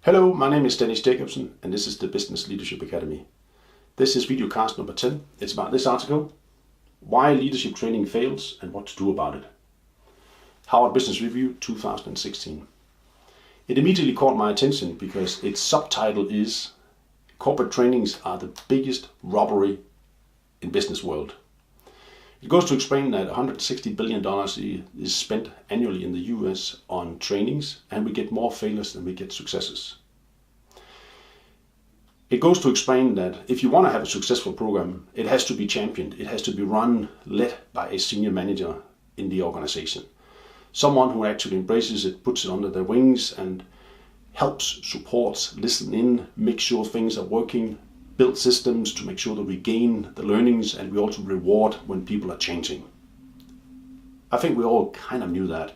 Hello, my name is Dennis Jacobsen and this is the Business Leadership Academy. This is videocast number 10. It's about this article, Why Leadership Training Fails and What to Do About it. Harvard Business Review 2016. It immediately caught my attention because its subtitle is Corporate Trainings Are the Biggest Robbery in Business World. It goes to explain that $160 billion is spent annually in the US on trainings, and we get more failures than we get successes. It goes to explain that if you want to have a successful program, it has to be championed. It has to be led by a senior manager in the organization. Someone who actually embraces it, puts it under their wings and helps, supports, listen in, make sure things are working, build systems to make sure that we gain the learnings and we also reward when people are changing. I think we all kind of knew that.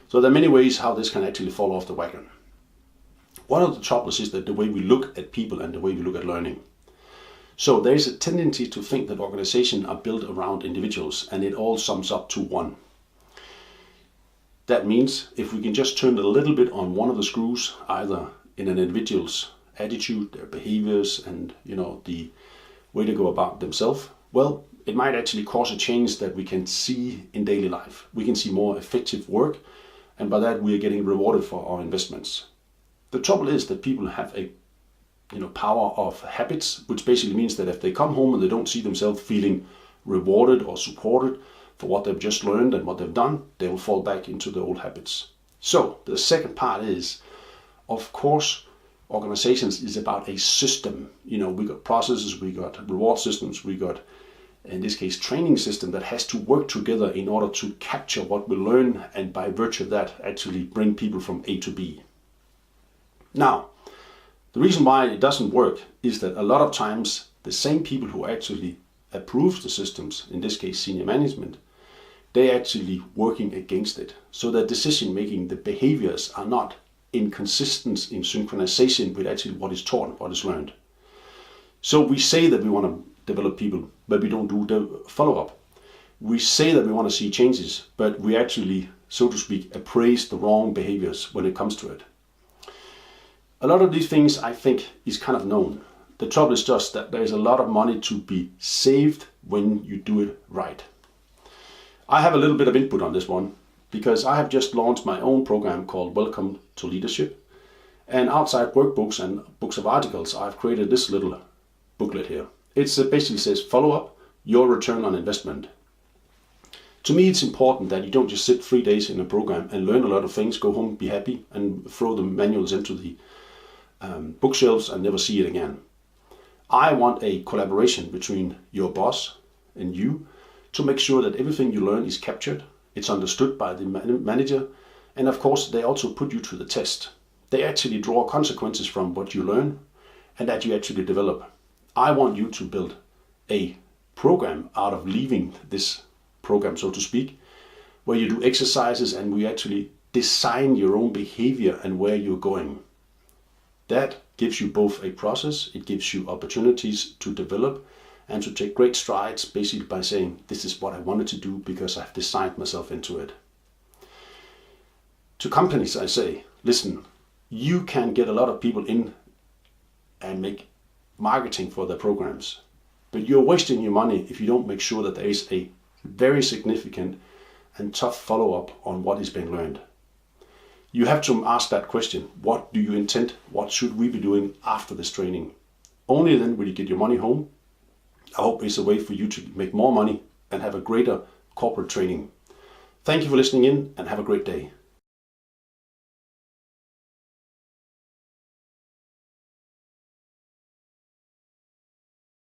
So there are many ways how this can actually fall off the wagon. One of the troubles is that the way we look at people and the way we look at learning. So there is a tendency to think that organizations are built around individuals and it all sums up to one. That means if we can just turn a little bit on one of the screws, either in an individual's attitude, their behaviors, and the way to go about themselves, well, it might actually cause a change that we can see in daily life. We can see more effective work, and by that we are getting rewarded for our investments. The trouble is that people have a power of habits, which basically means that if they come home and they don't see themselves feeling rewarded or supported for what they've just learned and what they've done, they will fall back into the old habits. So the second part is, of course, organizations is about a system. We got processes, we got reward systems, we got, in this case, training system that has to work together in order to capture what we learn and by virtue of that actually bring people from A to B. Now, the reason why it doesn't work is that a lot of times the same people who actually approve the systems, in this case senior management, they're actually working against it. So that decision making, the behaviors are not in consistency, in synchronization with actually what is taught, what is learned. So we say that we want to develop people, but we don't do the follow-up. We say that we want to see changes, but we actually, so to speak, appraise the wrong behaviors when it comes to it. A lot of these things I think is kind of known. The trouble is just that there is a lot of money to be saved when you do it right. I have a little bit of input on this one, because I have just launched my own program called Welcome to Leadership. And outside workbooks and books of articles, I've created this little booklet here. It basically says, follow up your return on investment. To me, it's important that you don't just sit 3 days in a program and learn a lot of things, go home, be happy, and throw the manuals into the bookshelves and never see it again. I want a collaboration between your boss and you to make sure that everything you learn is captured. It's understood by the manager, and of course they also put you to the test. They actually draw consequences from what you learn and that you actually develop. I want you to build a program out of leaving this program, so to speak, where you do exercises and we actually design your own behavior and where you're going. That gives you both a process, it gives you opportunities to develop and to take great strides, basically by saying, this is what I wanted to do because I've designed myself into it. To companies, I say, listen, you can get a lot of people in and make marketing for their programs, but you're wasting your money if you don't make sure that there is a very significant and tough follow-up on what is being learned. You have to ask that question, what do you intend? What should we be doing after this training? Only then will you get your money home. I hope it's a way for you to make more money and have a greater corporate training. Thank you for listening in and have a great day.